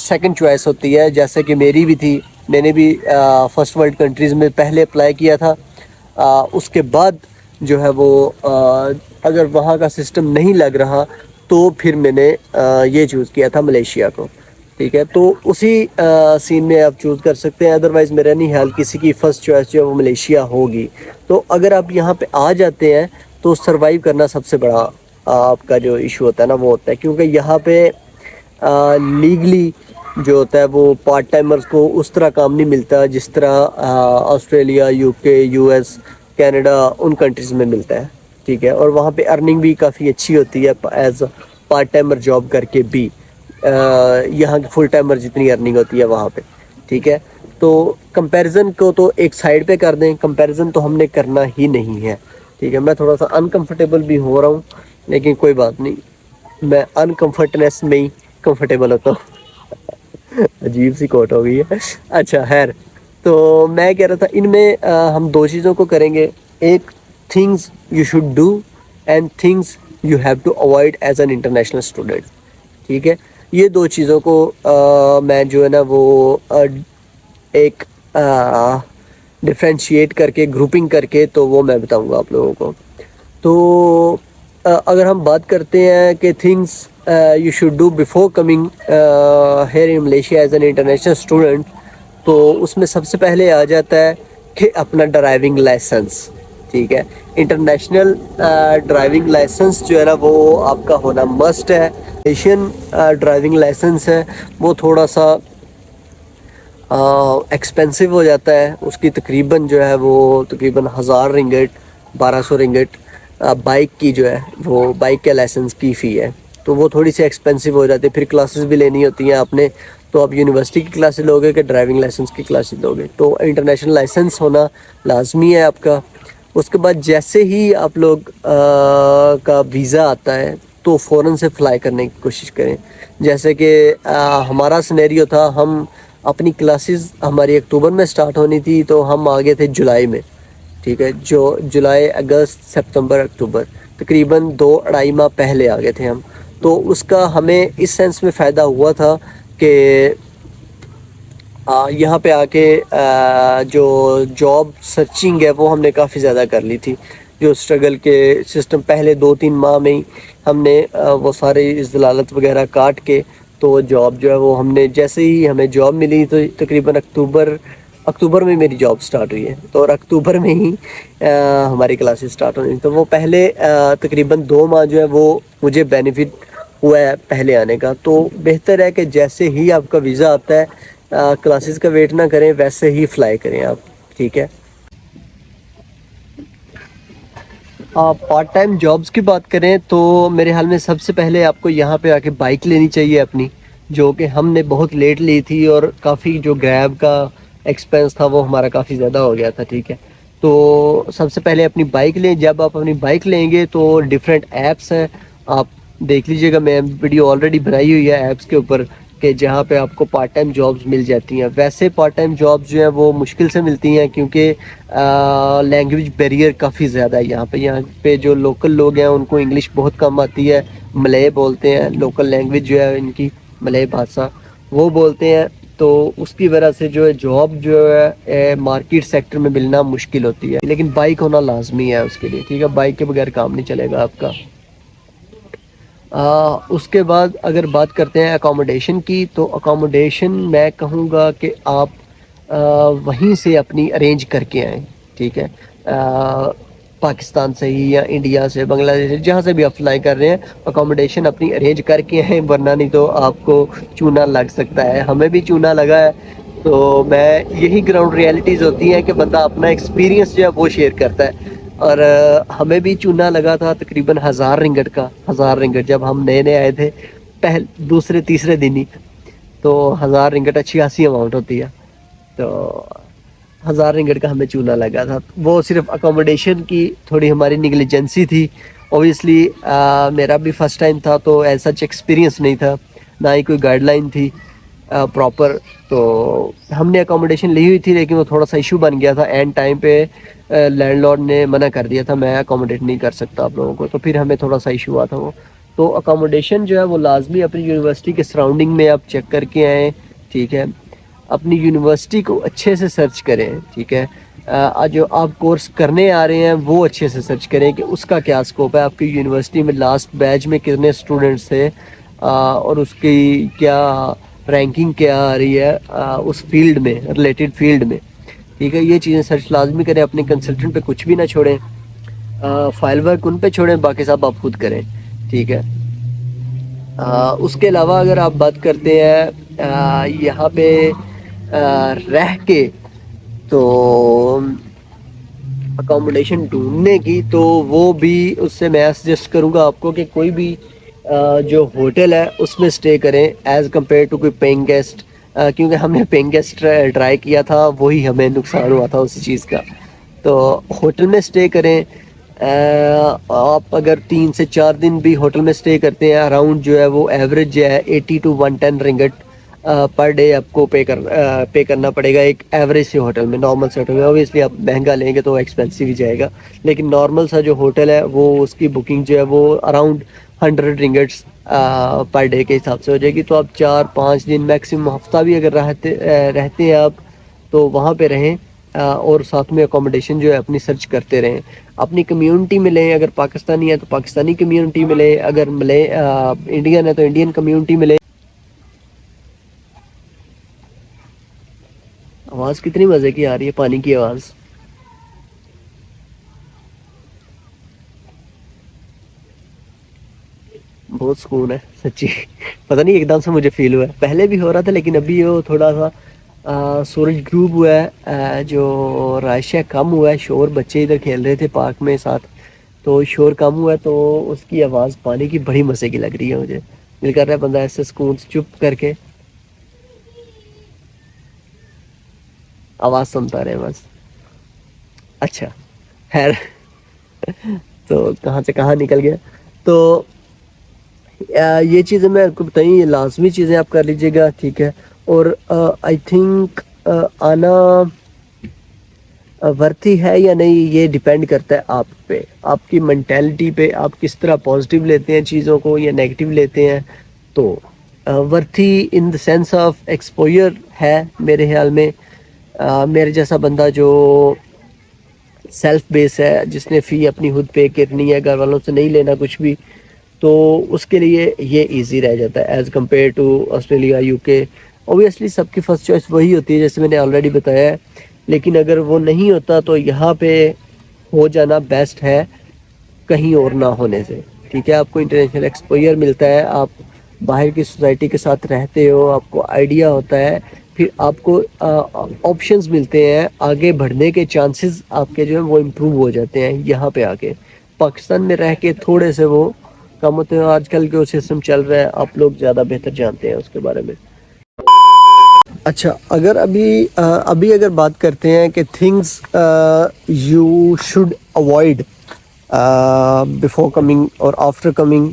Second choice ہوتی ہے، جیسے کہ میری بھی تھی. میں نے بھی فرسٹ ورلڈ کنٹریز میں پہلے اپلائی کیا تھا. اس کے بعد جو ہے وہ اگر وہاں کا سسٹم نہیں لگ رہا تو پھر میں نے یہ چوز کیا تھا ملیشیا کو. ٹھیک ہے، تو اسی سین میں آپ چوز کر سکتے ہیں. ادروائز میرا نہیں خیال کسی کی فرسٹ چوائس جو ہے وہ ملیشیا ہوگی. تو اگر آپ یہاں پہ آ جاتے ہیں تو سروائیو کرنا سب سے بڑا آپ کا جو ایشو ہوتا ہے نا وہ ہوتا ہے، کیونکہ یہاں پہ لیگلی جو ہوتا ہے وہ پارٹ ٹائمرز کو اس طرح کام نہیں ملتا جس طرح آسٹریلیا، یو کے، یو ایس، کینیڈا ان کنٹریز میں ملتا ہے. ٹھیک ہے، اور وہاں پہ ارننگ بھی کافی اچھی ہوتی ہے ایز پارٹ ٹائمر جاب کر کے بھی، یہاں کی فل ٹائمر جتنی ارننگ ہوتی ہے وہاں پہ. ٹھیک ہے، تو کمپیریزن کو تو ایک سائڈ پہ کر دیں، کمپیریزن تو ہم نے کرنا ہی نہیں ہے. ٹھیک ہے، میں تھوڑا سا انکمفرٹیبل بھی ہو رہا ہوں لیکن کوئی بات نہیں، میں انکمفرٹنیس میں ہی کمفرٹیبل ہوتا ہوں. عجیب سی کوٹ ہو گئی ہے. اچھا خیر، تو میں کہہ رہا تھا ان میں ہم دو چیزوں کو کریں گے. ایک things you should do and things you have to avoid as an international student. ٹھیک ہے، یہ دو چیزوں کو میں جو ہے نا وہ ایک ڈفرینشیٹ کر کے گروپنگ کر کے تو وہ میں بتاؤں گا آپ لوگوں کو. تو اگر ہم بات کرتے ہیں کہ things you should do before coming here in Malaysia as an international student, تو اس میں سب سے پہلے آ جاتا ہے کہ اپنا ڈرائیونگ لائسنس. ٹھیک ہے، انٹرنیشنل ڈرائیونگ لائسنس جو ہے نا وہ آپ کا ہونا مسٹ ہے. ایشین ڈرائیونگ لائسنس ہے وہ تھوڑا سا ایکسپینسو ہو جاتا ہے. اس کی تقریباً جو ہے وہ تقریباً 1000 رنگٹ 1200 رنگٹ بائک کی جو ہے وہ بائک کے لائسنس کی فی ہے. تو وہ تھوڑی سی ایکسپینسو ہو جاتی ہے. پھر کلاسز بھی لینی ہوتی ہیں آپ نے، تو آپ یونیورسٹی کی کلاسز لوگے کہ ڈرائیونگ لائسنس کی کلاسز لوگے، تو انٹرنیشنل لائسنس ہونا لازمی ہے آپ کا. اس کے بعد جیسے ہی آپ لوگ کا ویزا آتا ہے تو فوراً سے فلائی کرنے کی کوشش کریں. جیسے کہ ہمارا سینیریو تھا، ہم اپنی کلاسز ہماری اکتوبر میں سٹارٹ ہونی تھی تو ہم آگے تھے جولائی میں. ٹھیک ہے، جو جولائی، اگست، سپتمبر، اکتوبر، تقریباً 2-2.5 ماہ پہلے آ گئے تھے ہم. تو اس کا ہمیں اس سینس میں فائدہ ہوا تھا کہ یہاں پہ آ کے جو جاب سرچنگ ہے وہ ہم نے کافی زیادہ کر لی تھی. جو اسٹرگل کے سسٹم پہلے 2-3 ماہ میں ہی ہم نے وہ سارے ضلالت وغیرہ کاٹ کے تو جاب جو ہے وہ ہم نے جیسے ہی ہمیں جاب ملی تو تقریباً اکتوبر میں میری جاب سٹارٹ ہوئی ہے. تو اور اکتوبر میں ہی ہماری کلاسز سٹارٹ ہوئی. تو وہ پہلے تقریباً 2 ماہ جو ہے وہ مجھے بینیفٹ ہوا ہے پہلے آنے کا. تو بہتر ہے کہ جیسے ہی آپ کا ویزا آتا ہے کلاسز کا ویٹ نہ کریں، ویسے ہی فلائی کریں آپ. ٹھیک ہے، پارٹ ٹائم جابز کی بات کریں تو میرے حال میں سب سے پہلے آپ کو یہاں پہ آ کے بائک لینی چاہیے اپنی، جو کہ ہم نے بہت لیٹ لی تھی اور کافی جو گریب کا ایکسپینس تھا وہ ہمارا کافی زیادہ ہو گیا تھا. ٹھیک ہے، تو سب سے پہلے اپنی بائک لیں. جب آپ اپنی بائک لیں گے تو ڈفرینٹ ایپس ہیں، آپ دیکھ لیجئے گا. میں ویڈیو آلریڈی بنائی ہوئی ہے ایپس کے اوپر کہ جہاں پہ آپ کو پارٹ ٹائم جابز مل جاتی ہیں. ویسے پارٹ ٹائم جابز جو ہیں وہ مشکل سے ملتی ہیں کیونکہ لینگویج بیریئر کافی زیادہ ہے یہاں پہ جو لوکل لوگ ہیں ان کو انگلش بہت کم آتی ہے. ملے بولتے ہیں، لوکل لینگویج جو ہے ان کی ملے بھاشا وہ بولتے ہیں. تو اس کی وجہ سے جو ہے جاب جو ہے مارکیٹ سیکٹر میں ملنا مشکل ہوتی ہے. لیکن بائک ہونا لازمی ہے اس کے لیے. ٹھیک ہے، بائک کے بغیر کام نہیں چلے گا آپ کا. اس کے بعد اگر بات کرتے ہیں اکاموڈیشن کی، تو اکاموڈیشن میں کہوں گا کہ آپ وہیں سے اپنی ارینج کر کے آئیں. ٹھیک ہے، پاکستان سے ہی یا انڈیا سے، بنگلہ دیش سے، جہاں سے بھی آپ فلائی کر رہے ہیں اکاموڈیشن اپنی ارینج کر کے ہیں، ورنہ نہیں تو آپ کو چونا لگ سکتا ہے. ہمیں بھی چونا لگا ہے. تو میں یہی گراؤنڈ ریالٹیز ہوتی ہیں کہ بندہ اپنا ایکسپیرینس جو ہے وہ شیئر کرتا ہے. اور ہمیں بھی چونا لگا تھا تقریباً 1000 رنگٹ کا. 1000 رنگٹ جب ہم نئے نئے آئے تھے دوسرے تیسرے دن ہی، تو 1000 رنگٹ اچھی خاصی اماؤنٹ ہوتی ہے. تو 1000 رنگٹ کا ہمیں چونا لگا تھا. وہ صرف اکاموڈیشن کی تھوڑی ہماری نیگلیجنسی تھی. اوبویسلی میرا بھی فرسٹ ٹائم تھا تو ایسا ایکسپیرینس نہیں تھا، نہ ہی کوئی گائیڈ لائن تھی پراپر. تو ہم نے اکاموڈیشن لی ہوئی تھی لیکن وہ تھوڑا سا ایشو بن گیا تھا. اینڈ ٹائم پہ لینڈ لارڈ نے منع کر دیا تھا، میں اکاموڈیٹ نہیں کر سکتا آپ لوگوں کو. تو پھر ہمیں تھوڑا سا ایشو ہوا تھا وہ. تو اکاموڈیشن جو ہے وہ لازمی اپنی یونیورسٹی کے سراؤنڈنگ میں آپ چیک کر کے آئیں، ٹھیک ہے، اپنی یونیورسٹی کو اچھے سے سرچ کریں، ٹھیک ہے، جو آپ کورس کرنے آ رہے ہیں وہ اچھے سے سرچ کریں کہ اس کا کیا اسکوپ ہے، آپ کی یونیورسٹی میں لاسٹ بیچ میں کتنے اسٹوڈنٹس تھے اور اس کی کیا رینکنگ کیا آ رہی ہے اس فیلڈ میں، ریلیٹڈ فیلڈ میں، ٹھیک ہے، یہ چیزیں سرچ لازمی کریں، اپنے کنسلٹنٹ پہ کچھ بھی نہ چھوڑیں، فائل ورک ان پہ چھوڑیں، باقی سب آپ خود کریں، ٹھیک ہے۔ اس کے علاوہ اگر آپ بات کرتے ہیں یہاں پہ رہ کے تو اکاموڈیشن ڈھونڈنے کی، تو وہ بھی اس سے میں سجیسٹ کروں گا آپ کو کہ کوئی بھی جو ہوٹل ہے اس میں اسٹے کریں ایز کمپیئر ٹو کوئی پینگ گیسٹ، کیونکہ ہم نے پینگ گیسٹ ٹرائی کیا تھا، وہی ہمیں نقصان ہوا تھا اسی چیز کا۔ تو ہوٹل میں اسٹے کریں، آپ اگر 3 سے 4 دن بھی ہوٹل میں اسٹے کرتے ہیں، اراؤنڈ جو ہے وہ ایوریج جو ہے 80 to 110 رنگٹ پر ڈے آپ کو پے کرنا پڑے گا ایک ایوریج سے ہوٹل میں، نارمل سے ہوٹل میں۔ اوبیسلی آپ مہنگا لیں گے تو ایکسپینسو ہی جائے گا، لیکن نارمل سا جو ہوٹل ہے وہ اس کی بکنگ جو ہے وہ اراؤنڈ 100 رنگٹس پر ڈے کے حساب سے ہو جائے گی۔ تو آپ 4-5 دن میکسیمم ہفتہ بھی اگر رہتے ہیں آپ تو وہاں پہ رہیں، اور ساتھ میں اکاموڈیشن جو ہے اپنی سرچ کرتے رہیں، اپنی کمیونٹی میں لیں، اگر پاکستانی ہے تو پاکستانی کمیونٹی میں لیں، اگر انڈین ہے تو انڈین کمیونٹی میں لیں۔ آواز کتنی مزے کی آ رہی ہے، پانی کی آواز۔ بہت سکون ہے سچی، پتہ نہیں ایک دم سے مجھے فیل ہوا ہے، پہلے بھی ہو رہا تھا لیکن ابھی وہ تھوڑا سا سورج غروب ہوا ہے، جو رائشہ کم ہوا ہے، شور بچے ادھر کھیل رہے تھے پارک میں ساتھ، تو شور کم ہوا ہے، تو اس کی آواز پانی کی بڑی مزے کی لگ رہی ہے مجھے، دل کر رہا ہے بندہ ایسے سکون سے چپ کر کے آواز سنتا رہے بس۔ اچھا خیر، تو کہاں سے کہاں نکل گیا، تو یہ چیزیں میں آپ کو بتائیں، یہ لازمی چیزیں آپ کر لیجیے گا، ٹھیک ہے۔ اور آئی تھنک آنا ورتھی ہے یا نہیں یہ ڈیپینڈ کرتا ہے آپ پہ، آپ کی مینٹیلٹی پہ، آپ کس طرح پازیٹیو لیتے ہیں چیزوں کو یا نیگیٹیو لیتے ہیں۔ تو ورتھی ان دا سینس آف ایکسپوئر ہے میرے خیال میں، میرے جیسا بندہ جو سیلف بیس ہے، جس نے فی اپنی خود پے کرنی ہے، گھر والوں سے نہیں لینا کچھ بھی، تو اس کے لیے یہ ایزی رہ جاتا ہے as compare to Australia, U K. Obviously سب کی فرسٹ چوائس وہی ہوتی ہے جیسے میں نے آلریڈی بتایا ہے، لیکن اگر وہ نہیں ہوتا تو یہاں پہ ہو جانا بیسٹ ہے کہیں اور نہ ہونے سے، ٹھیک ہے۔ آپ کو انٹرنیشنل ایکسپوئر ملتا ہے، آپ باہر کی سوسائٹی کے ساتھ رہتے ہو، آپ کو آئیڈیا ہوتا ہے، پھر آپ کو آپشنز ملتے ہیں، آگے بڑھنے کے چانسز آپ کے جو ہیں وہ امپروو ہو جاتے ہیں یہاں پہ آ کے۔ پاکستان میں رہ کے تھوڑے سے وہ کم ہوتے ہیں، آج کل جو سسٹم چل رہا ہے آپ لوگ زیادہ بہتر جانتے ہیں اس کے بارے میں۔ اچھا، اگر ابھی اگر بات کرتے ہیں کہ things you should avoid before coming اور after coming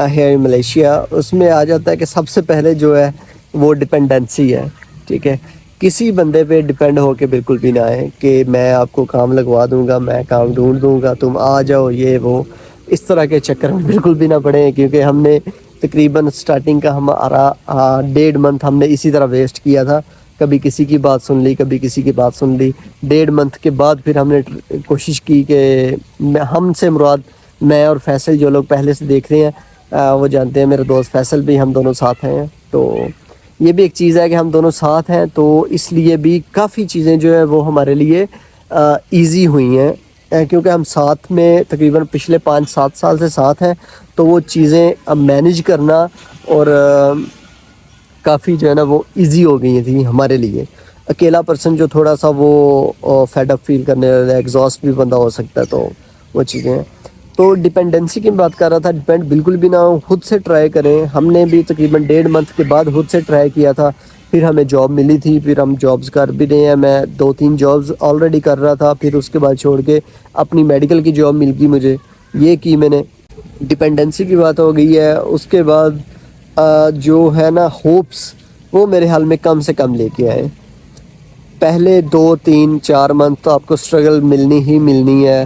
here in Malaysia, اس میں آ جاتا ہے کہ سب سے پہلے جو ہے وہ ڈپینڈنسی ہے، ٹھیک ہے۔ کسی بندے پہ ڈپینڈ ہو کے بالکل بھی نہ آئے کہ میں آپ کو کام لگوا دوں گا، میں کام ڈھونڈ دوں گا، تم آ جاؤ، یہ وہ، اس طرح کے چکر میں بالکل بھی نہ پڑیں، کیونکہ ہم نے تقریباً سٹارٹنگ کا ہمارا 1.5 منتھ ہم نے اسی طرح ویسٹ کیا تھا، کبھی کسی کی بات سن لی، کبھی کسی کی بات سن لی۔ 1.5 منتھ کے بعد پھر ہم نے کوشش کی کہ ہم سے مراد میں اور فیصل، جو لوگ پہلے سے دیکھ رہے ہیں وہ جانتے ہیں، میرے دوست فیصل بھی، ہم دونوں ساتھ ہیں، تو یہ بھی ایک چیز ہے کہ ہم دونوں ساتھ ہیں، تو اس لیے بھی کافی چیزیں جو ہے وہ ہمارے لیے ایزی ہوئی ہیں، کیونکہ ہم ساتھ میں تقریباً پچھلے 5-7 سال سے ساتھ ہیں، تو وہ چیزیں اب مینیج کرنا اور کافی جو ہے نا وہ ایزی ہو گئی تھیں ہمارے لیے۔ اکیلا پرسن جو تھوڑا سا وہ فیڈ اپ فیل کرنے والا، ایگزاسٹ بھی بندہ ہو سکتا ہے، تو وہ چیزیں ہیں۔ تو ڈپینڈنسی کی بات کر رہا تھا، ڈپینڈ بالکل بھی نہ ہو، خود سے ٹرائی کریں۔ ہم نے بھی تقریباً 1.5 منتھ کے بعد خود سے ٹرائی کیا تھا، پھر ہمیں جاب ملی تھی، پھر ہم جابز کر بھی رہے ہیں، میں 2-3 جابز آلریڈی کر رہا تھا، پھر اس کے بعد چھوڑ کے اپنی میڈیکل کی جاب مل گئی مجھے، یہ کی میں نے۔ ڈپینڈنسی کی بات ہو گئی ہے، اس کے بعد جو ہے نا ہوپس، وہ میرے حال میں کم سے کم لے کے آئے۔ پہلے 2-3-4 منتھ تو آپ کو سٹرگل ملنی ہی ملنی ہے،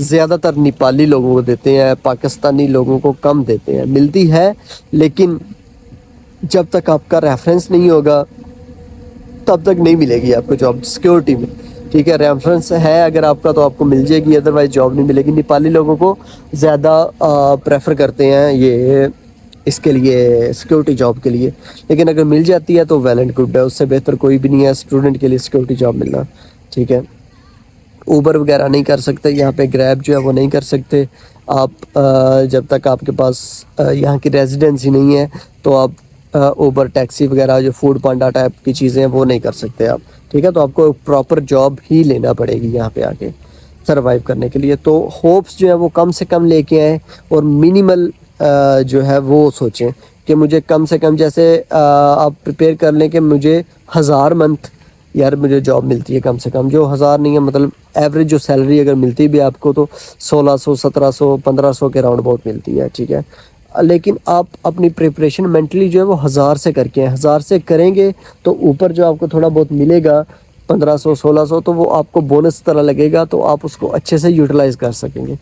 زیادہ تر نیپالی لوگوں کو دیتے ہیں, پاکستانی لوگوں کو کم دیتے ہیں. ملتی ہے لیکن جب تک آپ کا ریفرنس نہیں ہوگا تب تک نہیں ملے گی آپ کو جاب سیکیورٹی میں. ٹھیک ہے, ریفرنس ہے اگر آپ کا تو آپ کو مل جائے گی, ادروائز جاب نہیں ملے گی. نیپالی لوگوں کو زیادہ پریفر کرتے ہیں یہ اس کے لیے, سیکیورٹی جاب کے لیے. لیکن اگر مل جاتی ہے تو ویل اینڈ گڈ ہے, اس سے بہتر کوئی بھی نہیں ہے اسٹوڈنٹ کے لیے سیکیورٹی جاب ملنا. ٹھیک ہے, اوبر وغیرہ نہیں کر سکتے یہاں پہ, گریب جو ہے وہ نہیں کر سکتے آپ جب تک آپ کے پاس یہاں کی ریزیڈنسی نہیں ہے. تو آپ اوبر ٹیکسی وغیرہ جو فوڈ پانڈا ٹائپ کی چیزیں ہیں وہ نہیں کر سکتے آپ. ٹھیک ہے, تو آپ کو پراپر جاب ہی لینا پڑے گی یہاں پہ آ کے سروائیو کرنے کے لیے. تو ہوپس جو ہے وہ کم سے کم لے کے آئیں اور منیمل جو ہے وہ سوچیں کہ مجھے کم سے کم, جیسے آپ پریپیئر کر لیں کہ مجھے 1000 منتھ یار مجھے جاب ملتی ہے کم سے کم, جو 1000 نہیں ہے مطلب ایوریج جو سیلری اگر ملتی بھی آپ کو تو 1600 1700 1500 کے راؤنڈ بہت ملتی ہے. ٹھیک ہے, لیکن آپ اپنی پریپریشن مینٹلی جو ہے وہ 1000 سے کر کے ہیں, 1000 سے کریں گے تو اوپر جو آپ کو تھوڑا بہت ملے گا 1500 1600 تو وہ آپ کو بونس طرح لگے گا, تو آپ اس کو اچھے سے یوٹیلائز کر سکیں گے.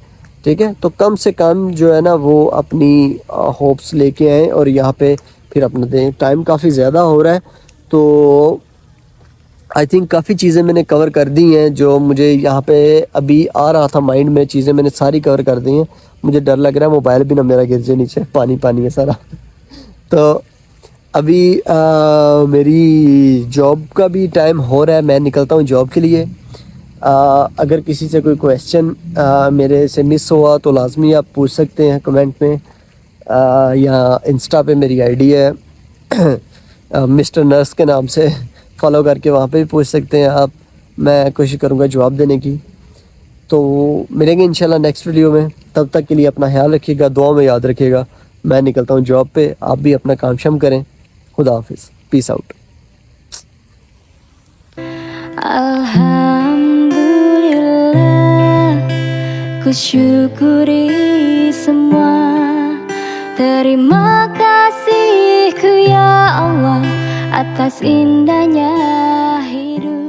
ٹھیک ہے, تو کم سے کم جو ہے نا وہ اپنی ہوپس لے کے آئیں اور یہاں پہ پھر اپنا دیں. ٹائم کافی زیادہ ہو رہا ہے تو آئی تھنک کافی چیزیں میں نے کور کر دی ہیں جو مجھے یہاں پہ ابھی آ رہا تھا مائنڈ میں, چیزیں میں نے ساری کور کر دی ہیں. مجھے ڈر لگ رہا ہے موبائل بھی نہ میرا گر جائے نیچے, پانی پانی ہے سارا. تو ابھی میری جاب کا بھی ٹائم ہو رہا ہے, میں نکلتا ہوں جاب کے لیے. اگر کسی سے کوئی کویسچن میرے سے مس ہوا تو لازمی آپ پوچھ سکتے ہیں کمنٹ میں, یا انسٹا پہ میری آئی ڈی ہے مسٹر نرس کے نام سے, فالو کر کے وہاں پہ بھی پوچھ سکتے ہیں آپ. میں کوشش کروں گا جواب دینے کی. تو ملیں گے انشاءاللہ نیکسٹ ویڈیو میں, تب تک کے لیے اپنا خیال رکھیے گا, دعاؤں میں یاد رکھیے گا. میں نکلتا ہوں جاب پہ, آپ بھی اپنا کام شام کریں. خدا حافظ, پیس out. Alhamdulillah, ku syukuri semua. Terima kasihku ya Allah atas indahnya hidup.